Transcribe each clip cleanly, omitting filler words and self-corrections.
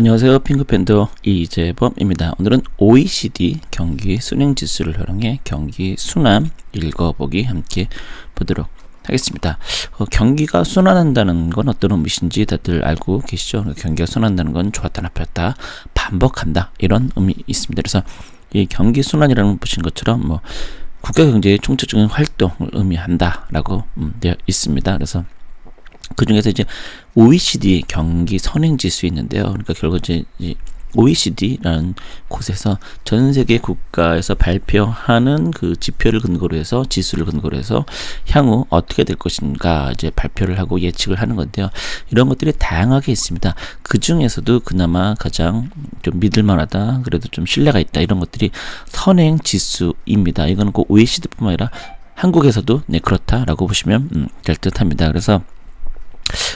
안녕하세요. 핑크팬더 이재범입니다. 오늘은 OECD 경기 순행지수를 활용해 경기 순환 읽어보기 함께 보도록 하겠습니다. 경기가 순환한다는 건 어떤 의미인지 다들 알고 계시죠? 경기가 순환한다는 건 좋았다 나빴다 반복한다 이런 의미 있습니다. 그래서 이 경기 순환이라는 보신 것처럼 뭐 국가 경제의 총체적인 활동을 의미한다라고 되어 있습니다. 그래서 그 중에서 이제 OECD 경기 선행지수 있는데요. 그러니까 결국 이제 OECD라는 곳에서 전 세계 국가에서 발표하는 그 지표를 근거로 해서 지수를 근거로 해서 향후 어떻게 될 것인가 이제 발표를 하고 예측을 하는 건데요. 이런 것들이 다양하게 있습니다. 그 중에서도 그나마 가장 좀 믿을만하다, 그래도 좀 신뢰가 있다 이런 것들이 선행지수입니다. 이거는 꼭 OECD뿐만 아니라 한국에서도 네 그렇다라고 보시면 될 듯합니다. 그래서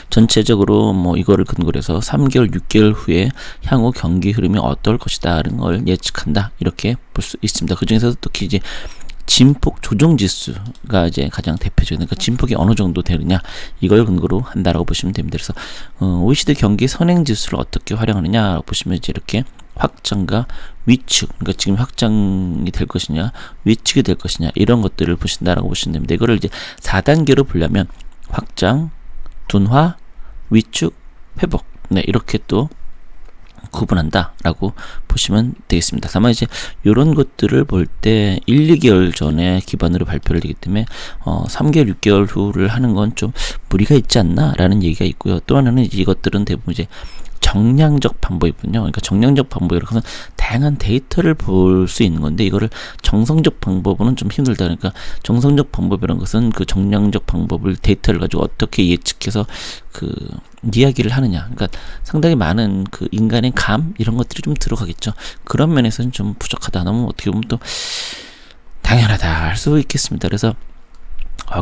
전체적으로 뭐 이거를 근거로 해서 3개월, 6개월 후에 향후 경기 흐름이 어떨 것이다라는 걸 예측한다 이렇게 볼 수 있습니다. 그 중에서도 특히 이제 진폭 조정 지수가 이제 가장 대표적인, 그러니까 진폭이 어느 정도 되느냐 이걸 근거로 한다라고 보시면 됩니다. 그래서 OECD 경기 선행 지수를 어떻게 활용하느냐 보시면 이제 이렇게 확장과 위축, 그러니까 지금 확장이 될 것이냐 위축이 될 것이냐 이런 것들을 보신다라고 보시면 됩니다. 이거를 이제 4단계로 보려면 확장, 둔화, 위축, 회복. 네, 이렇게 또 구분한다라고 보시면 되겠습니다. 다만 이제 이런 것들을 볼 때 1, 2개월 전에 기반으로 발표를 되기 때문에 3개월, 6개월 후를 하는 건 좀 무리가 있지 않나라는 얘기가 있고요. 또 하나는 이것들은 대부분 이제 정량적 방법이군요. 그러니까 정량적 방법이라고 하면 다양한 데이터를 볼 수 있는 건데 이거를 정성적 방법은 좀 힘들다. 그러니까 정성적 방법이라는 것은 그 정량적 방법을 데이터를 가지고 어떻게 예측해서 그 이야기를 하느냐. 그러니까 상당히 많은 그 인간의 감 이런 것들이 좀 들어가겠죠. 그런 면에서는 좀 부족하다. 너무 어떻게 보면 또 당연하다 할 수 있겠습니다. 그래서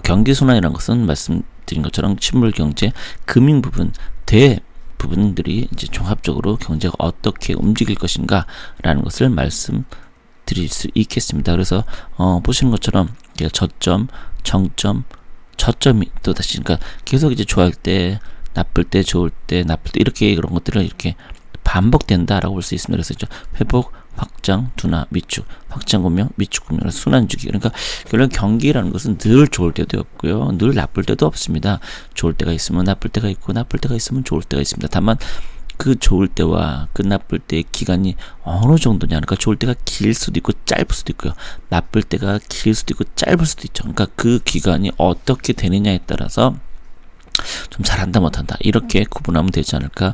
경기 순환이라는 것은 말씀드린 것처럼 실물 경제, 금융 부분, 부분들이 이제 종합적으로 경제가 어떻게 움직일 것인가라는 것을 말씀드릴 수 있겠습니다. 그래서 보시는 것처럼 저점, 정점, 저점이 또 다시 그러니까 계속 이제 좋아할 때, 나쁠 때, 좋을 때, 나쁠 때 이렇게 그런 것들을 이렇게 반복된다라고 볼 수 있습니다. 그래서 이제 회복, 확장, 둔화, 위축, 확장 공명, 위축 공명, 순환주기. 그러니까 결국 경기라는 것은 늘 좋을 때도 없고요, 늘 나쁠 때도 없습니다. 좋을 때가 있으면 나쁠 때가 있고, 나쁠 때가 있으면 좋을 때가 있습니다. 다만 그 좋을 때와 그 나쁠 때의 기간이 어느 정도냐. 그러니까 좋을 때가 길 수도 있고 짧을 수도 있고요. 나쁠 때가 길 수도 있고 짧을 수도 있죠. 그러니까 그 기간이 어떻게 되느냐에 따라서 좀 잘한다 못한다 이렇게 구분하면 되지 않을까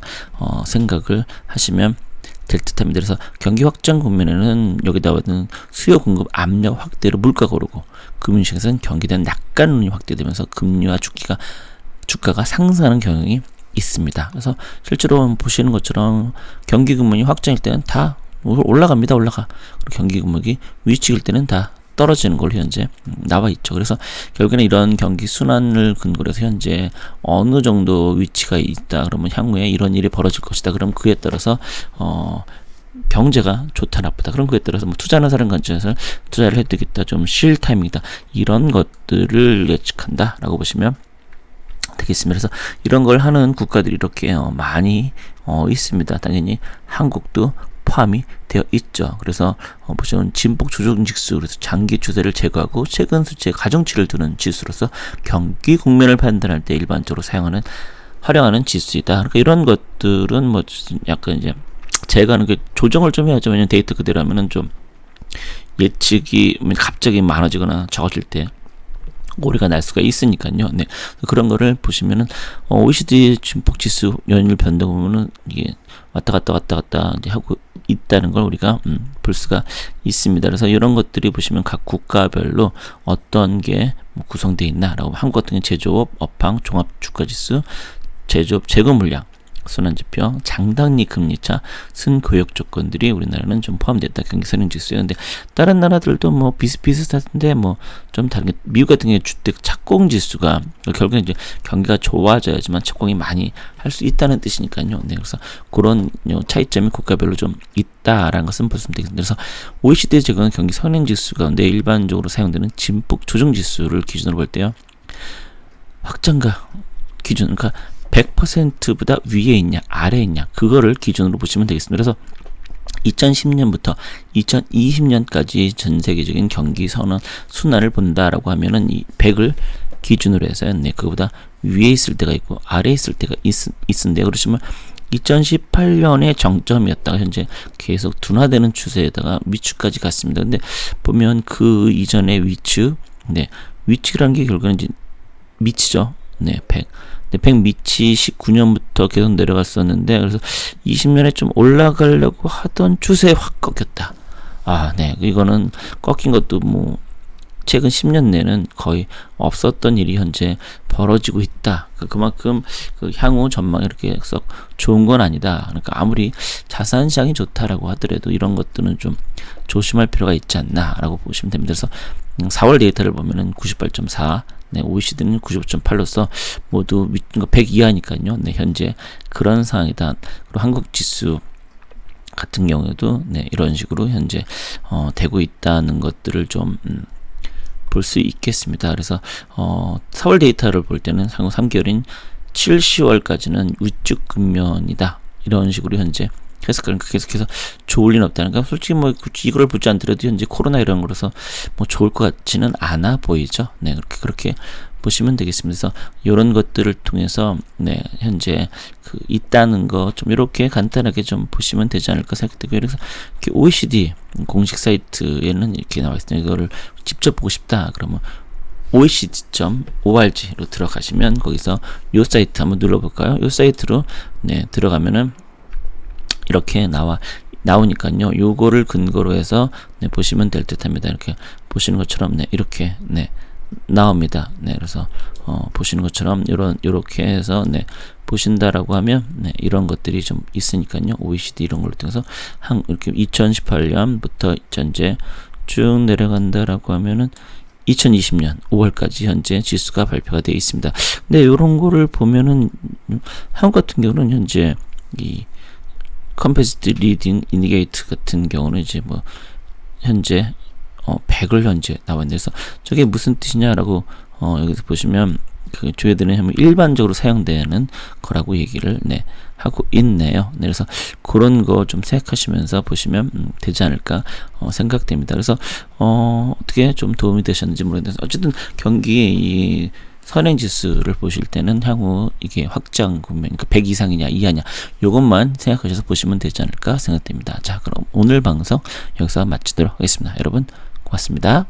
생각을 하시면 될 듯합니다. 그래서 경기 확장 국면에는 여기다 있는 수요 공급 압력 확대로 물가가 오르고 금융시장에서는 경기에 대한 낙관론이 확대되면서 금리와 주가가 상승하는 경향이 있습니다. 그래서 실제로 보시는 것처럼 경기 금융이 확장일 때는 다 올라갑니다. 올라가. 그리고 경기 금융이 위축일 때는 다 떨어지는 걸로 현재 나와 있죠. 그래서 결국에는 이런 경기 순환을 근거로 해서 현재 어느 정도 위치가 있다 그러면 향후에 이런 일이 벌어질 것이다. 그럼 그에 따라서 경제가 좋다 나쁘다. 그럼 그에 따라서 뭐 투자하는 사람 관점에서 투자를 해야 되겠다. 좀 쉴 타임이다. 이런 것들을 예측한다라고 보시면 되겠습니다. 그래서 이런 걸 하는 국가들이 이렇게 많이 있습니다. 당연히 한국도 포함이 되어 있죠. 그래서 보시면 진폭 조정 지수, 그래서 장기 추세를 제거하고 최근 수치의 가중치를 두는 지수로서 경기 국면을 판단할 때 일반적으로 활용하는 지수이다. 그러니까 이런 것들은 뭐 약간 이제 제가 하는 게 조정을 좀 해야죠. 왜냐면 데이터 그대로 하면은 좀 예측이 갑자기 많아지거나 적어질 때 오류가 날 수가 있으니까요. 네. 그런 거를 보시면은, OECD 진폭 지수 연일 변동 보면은 이게 왔다 갔다 이제 하고 있다는 걸 우리가 볼 수가 있습니다. 그래서 이런 것들이 보시면 각 국가별로 어떤 게 뭐 구성되어 있나라고, 한국 같은 경우 제조업, 업황, 종합 주가 지수, 제조업 재고 물량, 순환지표, 장단기 금리차, 순교역 조건들이 우리나라는 좀 포함됐다. 경기 선행지수예요. 근데 다른 나라들도 뭐 비슷비슷한데 뭐 좀 다른 게, 미국 같은 경우에 주택 착공지수가 결국엔 이제 경기가 좋아져야지만 착공이 많이 할 수 있다는 뜻이니까요. 네, 그래서 그런 차이점이 국가별로 좀 있다라는 것은 볼 수 있습니다. 그래서 OECD의 제공한 경기 선행지수 가운데 일반적으로 사용되는 진폭 조정지수를 기준으로 볼 때요, 확장가 기준, 그러니까 100%보다 위에 있냐 아래에 있냐 그거를 기준으로 보시면 되겠습니다. 그래서 2010년부터 2020년까지 전 세계적인 경기 순환을 본다라고 하면은 이 100을 기준으로 해서 네, 그거보다 위에 있을 때가 있고 아래에 있을 때가 있는데 그러시면 2018년의 정점이었다가 현재 계속 둔화되는 추세에다가 위축까지 갔습니다. 근데 보면 그 이전의 위축, 네, 위축이라는 게 결국은 이제 밑이죠. 네, 100. 네, 100 밑이 19년부터 계속 내려갔었는데 그래서 20년에 좀 올라가려고 하던 추세에 확 꺾였다. 아, 네, 이거는 꺾인 것도 뭐 최근 10년 내는 거의 없었던 일이 현재 벌어지고 있다. 그만큼 그 향후 전망이 이렇게 썩 좋은 건 아니다. 그러니까 아무리 자산 시장이 좋다라고 하더라도 이런 것들은 좀 조심할 필요가 있지 않나라고 보시면 됩니다. 그래서 4월 데이터를 보면은 98.4, 네, OECD는 95.8로서 모두 100 이하니까요. 네, 현재 그런 상황이다. 그리고 한국 지수 같은 경우에도 네, 이런 식으로 현재 되고 있다는 것들을 좀 볼 수 있겠습니다. 그래서 4월 데이터를 볼 때는 향후 3개월인 7, 10월까지는 위축 국면이다. 이런 식으로 현재 해석하는 계속해서 좋을 리는 없다는 거. 솔직히 뭐 이걸 보지 않더라도 현재 코로나 이런 거라서 뭐 좋을 것 같지는 않아 보이죠. 네, 그렇게 보시면 되겠습니다. 그래서 이런 것들을 통해서 네, 현재 있다는 거 좀 이렇게 간단하게 좀 보시면 되지 않을까 생각되고요. 그래서 이렇게 OECD 공식 사이트에는 이렇게 나와 있습니다. 이거를 직접 보고 싶다. 그러면 OECD.org로 들어가시면 거기서 요 사이트 한번 눌러볼까요? 요 사이트로 네, 들어가면은 이렇게 나오니까요. 요거를 근거로 해서 네, 보시면 될 듯합니다. 이렇게 보시는 것처럼 네, 이렇게 네, 나옵니다. 네, 그래서 보시는 것처럼 요렇게 해서 네, 보신다라고 하면 네, 이런 것들이 좀 있으니까요. OECD 이런 걸로 통해서 이렇게 2018년부터 현재 쭉 내려간다라고 하면은 2020년 5월까지 현재 지수가 발표가 되어 있습니다. 근데 이런 거를 보면은 한국 같은 경우는 현재 이 컴패시티 리딩 인디게이터 같은 경우는 이제 뭐 현재 100을 현재 나와 있는데 그래서 저게 무슨 뜻이냐라고 여기서 보시면 그 조회되는 하면 일반적으로 사용되는 거라고 얘기를 네, 하고 있네요. 네, 그래서 그런 거 좀 생각하시면서 보시면 되지 않을까 생각됩니다. 그래서 어떻게 좀 도움이 되셨는지 모르겠는데 어쨌든 경기 이 선행지수를 보실 때는 향후 이게 확장 국면, 그러니까 100 이상이냐 이하냐 요것만 생각하셔서 보시면 되지 않을까 생각됩니다. 자, 그럼 오늘 방송 여기서 마치도록 하겠습니다. 여러분 고맙습니다.